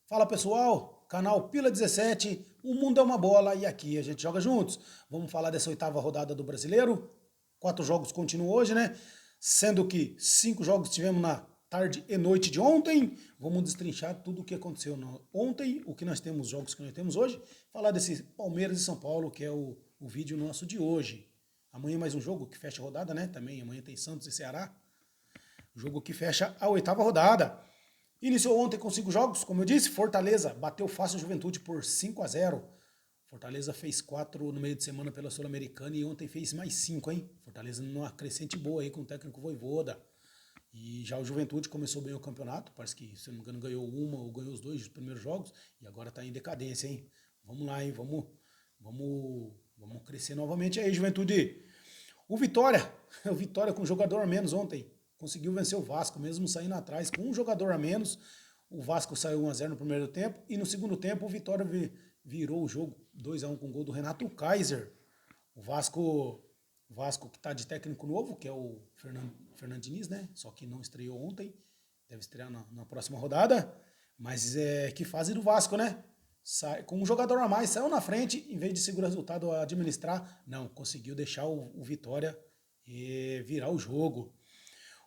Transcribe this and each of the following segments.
Fala pessoal, canal Pila 17, o mundo é uma bola e aqui a gente joga juntos. Vamos falar dessa oitava rodada do Brasileiro. 4 jogos continuam hoje, né? Sendo que 5 jogos tivemos na tarde e noite de ontem. Vamos destrinchar tudo o que aconteceu ontem, o que nós temos, jogos que nós temos hoje. Falar desse Palmeiras e São Paulo, que é o vídeo nosso de hoje. Amanhã mais um jogo que fecha a rodada, né? Também amanhã tem Santos e Ceará. Jogo que fecha a oitava rodada. Iniciou ontem com 5 jogos, como eu disse, Fortaleza bateu fácil a Juventude por 5-0. Fortaleza fez 4 no meio de semana pela Sul-Americana e ontem fez mais 5, hein? Fortaleza numa crescente boa aí com o técnico Vojvoda. E já o Juventude começou bem o campeonato, parece que, se não me engano, ganhou uma ou ganhou os 2 primeiros jogos e agora tá em decadência, hein? Vamos lá, hein? Vamos crescer novamente aí, Juventude. O Vitória, o Vitória com um jogador a menos ontem, conseguiu vencer o Vasco, mesmo saindo atrás com um jogador a menos. O Vasco saiu 1-0 no primeiro tempo e no segundo tempo o Vitória virou o jogo 2-1 com o gol do Renato Kaiser. O Vasco que está de técnico novo, que é o Fernando Diniz, né? Só que não estreou ontem, deve estrear na próxima rodada. Mas que fase do Vasco, né? Com um jogador a mais, saiu na frente, em vez de segurar o resultado a administrar, não, conseguiu deixar o Vitória virar o jogo.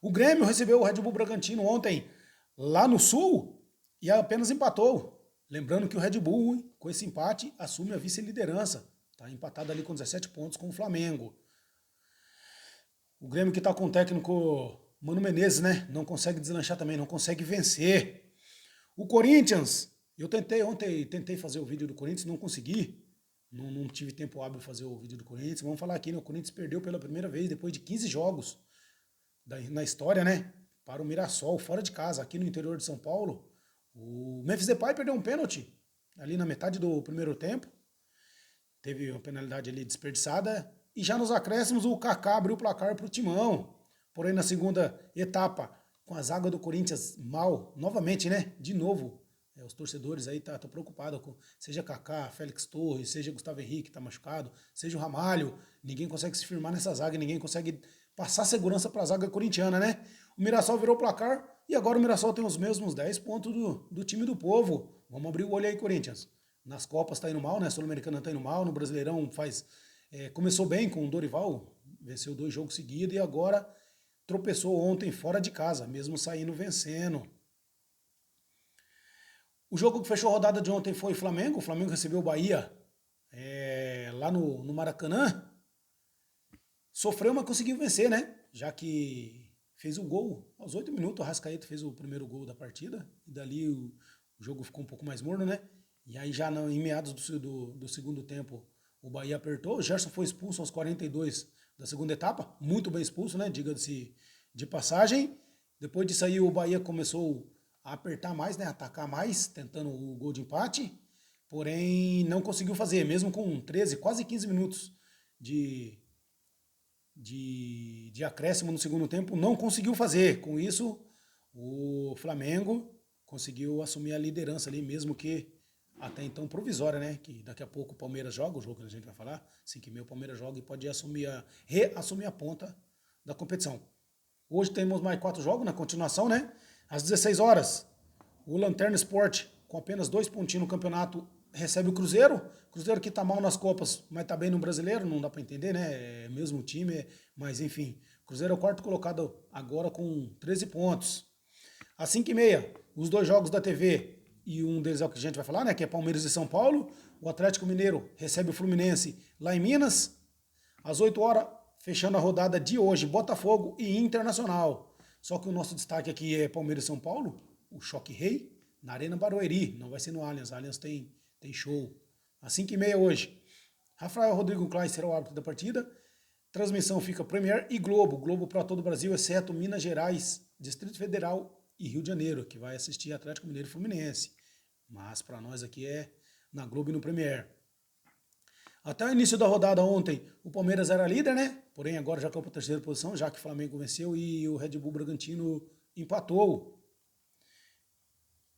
O Grêmio recebeu o Red Bull Bragantino ontem lá no Sul e apenas empatou. Lembrando que o Red Bull, com esse empate, assume a vice-liderança. Está empatado ali com 17 pontos com o Flamengo. O Grêmio que está com o técnico Mano Menezes, né? Não consegue deslanchar também, não consegue vencer. O Corinthians, eu tentei fazer o vídeo do Corinthians, não consegui. Não tive tempo hábil de fazer o vídeo do Corinthians. Vamos falar aqui, né? O Corinthians perdeu pela primeira vez depois de 15 jogos na história, né? Para o Mirassol, fora de casa, aqui no interior de São Paulo. O Memphis Depay perdeu um pênalti ali na metade do primeiro tempo. Teve uma penalidade ali desperdiçada. E já nos acréscimos, o Kaká abriu o placar para o Timão. Porém, na segunda etapa, com a zaga do Corinthians mal, novamente, né? De novo, os torcedores aí estão preocupados com, seja Kaká, Félix Torres, seja Gustavo Henrique, tá machucado, seja o Ramalho, ninguém consegue se firmar nessa zaga, ninguém consegue passar segurança para a zaga corintiana, né? O Mirassol virou o placar e agora o Mirassol tem os mesmos 10 pontos do time do povo. Vamos abrir o olho aí, Corinthians. Nas Copas tá indo mal, né? Sul-Americana tá indo mal, no Brasileirão começou bem com o Dorival, venceu 2 jogos seguidos e agora tropeçou ontem fora de casa, mesmo saindo vencendo. O jogo que fechou a rodada de ontem foi Flamengo. O Flamengo recebeu o Bahia lá no Maracanã. Sofreu, mas conseguiu vencer, né? Já que fez o gol aos 8 minutos. O Arrascaeta fez o primeiro gol da partida. E dali o jogo ficou um pouco mais morno, né? E aí já em meados do segundo tempo o Bahia apertou. O Gerson foi expulso aos 42 da segunda etapa. Muito bem expulso, né? Diga-se de passagem. Depois disso aí o Bahia começou a apertar mais, né? Atacar mais, tentando o gol de empate. Porém, não conseguiu fazer, mesmo com 13, quase 15 minutos de acréscimo no segundo tempo, não conseguiu fazer. Com isso, o Flamengo conseguiu assumir a liderança ali, mesmo que até então provisória, né? Que daqui a pouco o Palmeiras joga, o jogo que a gente vai falar, 5h30 o Palmeiras joga e pode reassumir a ponta da competição. Hoje temos mais 4 jogos na continuação, né? Às 16 horas, o Lanterna Sport, com apenas 2 pontinhos no campeonato, recebe o Cruzeiro. Cruzeiro que tá mal nas Copas, mas tá bem no Brasileiro, não dá para entender, né? É mesmo time, mas enfim. Cruzeiro é o 4º colocado agora com 13 pontos. Às 5h30, os 2 jogos da TV, e um deles é o que a gente vai falar, né? Que é Palmeiras e São Paulo. O Atlético Mineiro recebe o Fluminense lá em Minas. Às 8 horas, fechando a rodada de hoje, Botafogo e Internacional. Só que o nosso destaque aqui é Palmeiras e São Paulo, o Choque Rei, na Arena Barueri, não vai ser no Allianz. Allianz tem show. Às 5h30 hoje, Rafael Rodrigo Klein será o árbitro da partida. Transmissão fica Premier e Globo. Globo para todo o Brasil, exceto Minas Gerais, Distrito Federal e Rio de Janeiro, que vai assistir Atlético Mineiro e Fluminense. Mas para nós aqui é na Globo e no Premier. Até o início da rodada ontem, o Palmeiras era líder, né? Porém, agora já caiu para a 3ª posição, já que o Flamengo venceu e o Red Bull Bragantino empatou.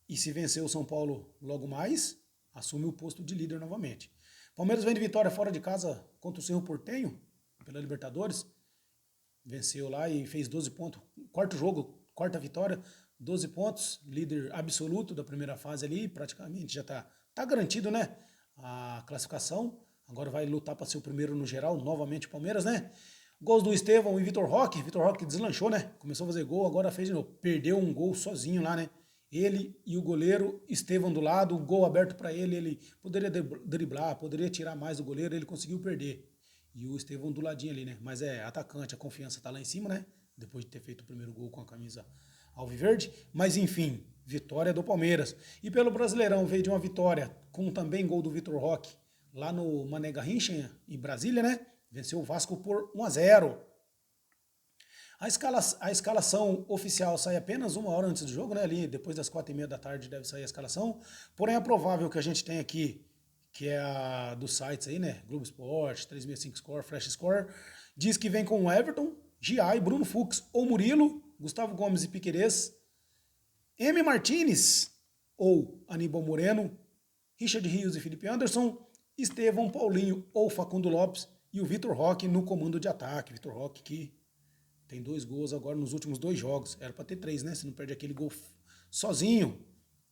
E se vencer o São Paulo logo mais, assume o posto de líder novamente. Palmeiras vem de vitória fora de casa contra o Cerro Porteño, pela Libertadores. Venceu lá e fez 12 pontos. 4º jogo, 4ª vitória 12 pontos, líder absoluto da primeira fase ali, praticamente já tá garantido, né? A classificação. Agora vai lutar para ser o primeiro no geral, novamente o Palmeiras, né? Gols do Estevão e Vitor Roque. Vitor Roque deslanchou, né? Começou a fazer gol, agora fez de novo. Perdeu um gol sozinho lá, né? Ele e o goleiro Estevão do lado, o gol aberto para ele poderia driblar, poderia tirar mais do goleiro, ele conseguiu perder. E o Estevão do ladinho ali, né? Mas é atacante, a confiança tá lá em cima, né? Depois de ter feito o primeiro gol com a camisa alviverde. Mas enfim, vitória do Palmeiras. E pelo Brasileirão veio de uma vitória com também gol do Vitor Roque lá no Mané Garrincha, em Brasília, né? Venceu o Vasco por 1-0. A escalação oficial sai apenas 1 hora antes do jogo, né? Ali depois das 4h30 da tarde deve sair a escalação. Porém, é provável que a gente tenha aqui, que é a dos sites aí, né? Globo Esporte, 365 Score, Flash Score, diz que vem com Everton, Giai, Bruno Fux ou Murilo, Gustavo Gomes e Piquerez, M. Martínez ou Aníbal Moreno, Richard Rios e Felipe Anderson, Estevão, Paulinho ou Facundo Lopes e o Vitor Roque no comando de ataque. Vitor Roque que tem 2 gols agora nos últimos 2 jogos. Era para ter 3, né? Se não perde aquele gol sozinho.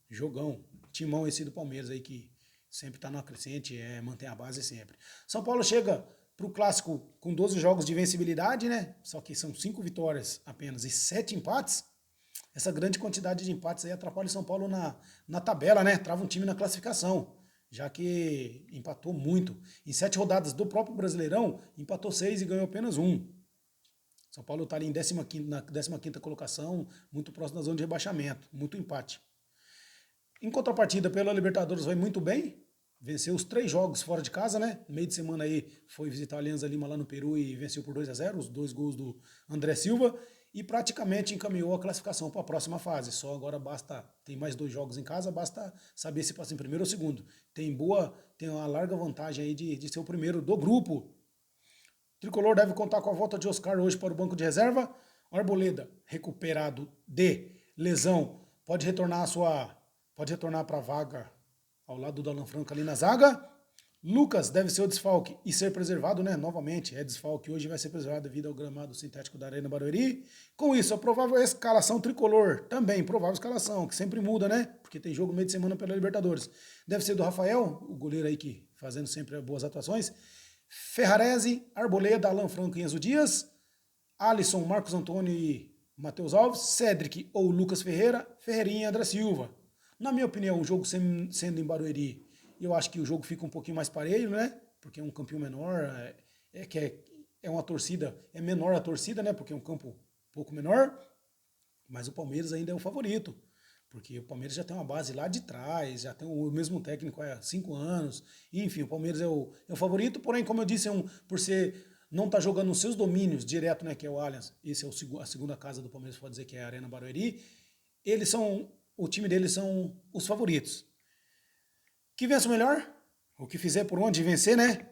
Jogão. Timão esse do Palmeiras aí que sempre tá na crescente, mantém a base sempre. São Paulo chega pro Clássico com 12 jogos de vencibilidade, né? Só que são 5 vitórias apenas e 7 empates. Essa grande quantidade de empates aí atrapalha o São Paulo na tabela, né? Trava um time na classificação, já que empatou muito. Em 7 rodadas do próprio Brasileirão, empatou 6 e ganhou apenas 1. São Paulo está ali em na 15ª colocação, muito próximo da zona de rebaixamento, muito empate. Em contrapartida, pela Libertadores vai muito bem, venceu os 3 jogos fora de casa, né? No meio de semana aí foi visitar a Alianza Lima lá no Peru e venceu por 2-0, os 2 gols do André Silva, e praticamente encaminhou a classificação para a próxima fase. Só agora tem mais 2 jogos em casa, basta saber se passa em primeiro ou segundo. Tem uma larga vantagem aí de ser o primeiro do grupo. O Tricolor deve contar com a volta de Oscar hoje para o banco de reserva. Arboleda, recuperado de lesão, pode retornar para a vaga ao lado do Alan Franco ali na zaga. Lucas deve ser o desfalque e ser preservado, né? Novamente, é desfalque, hoje vai ser preservado devido ao gramado sintético da Arena Barueri. Com isso, a provável escalação tricolor, também provável escalação, que sempre muda, né? Porque tem jogo meio de semana pela Libertadores. Deve ser do Rafael, o goleiro aí que fazendo sempre boas atuações. Ferrarese, Arboleda, Alan Franco e Enzo Dias. Alisson, Marcos Antônio e Matheus Alves. Cedric ou Lucas Ferreira. Ferreirinha e André Silva. Na minha opinião, o jogo sendo em Barueri, eu acho que o jogo fica um pouquinho mais parelho, né? Porque é um campinho menor, é uma torcida, é menor a torcida, né? Porque é um campo um pouco menor, mas o Palmeiras ainda é o favorito, porque o Palmeiras já tem uma base lá de trás, já tem o mesmo técnico há 5 anos, enfim, o Palmeiras é o favorito, porém, como eu disse, por ser não tá jogando nos seus domínios direto, né? Que é o Allianz, esse é a segunda casa do Palmeiras, pode dizer que é a Arena Barueri, o time deles são os favoritos. Que vença o melhor, o que fizer por onde vencer, né?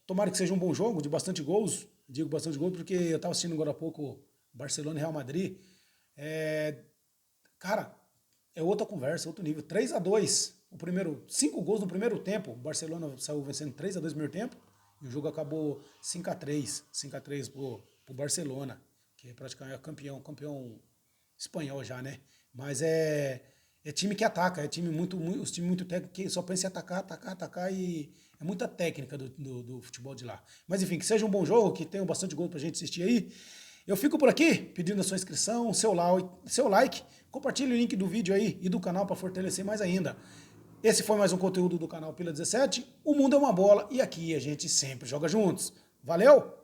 Tomara que seja um bom jogo, de bastante gols. Digo bastante gols porque eu estava assistindo agora há pouco Barcelona e Real Madrid. Cara, é outra conversa, outro nível. 3-2, 5 gols no primeiro tempo. O Barcelona saiu vencendo 3-2 no primeiro tempo e o jogo acabou 5-3 pro Barcelona, que é praticamente campeão espanhol já, né? Mas é time que ataca, os times muito técnicos que só pensam em atacar e é muita técnica do futebol de lá. Mas enfim, que seja um bom jogo, que tenha bastante gol pra gente assistir aí. Eu fico por aqui pedindo a sua inscrição, seu like, compartilhe o link do vídeo aí e do canal para fortalecer mais ainda. Esse foi mais um conteúdo do canal Pila 17. O mundo é uma bola e aqui a gente sempre joga juntos. Valeu!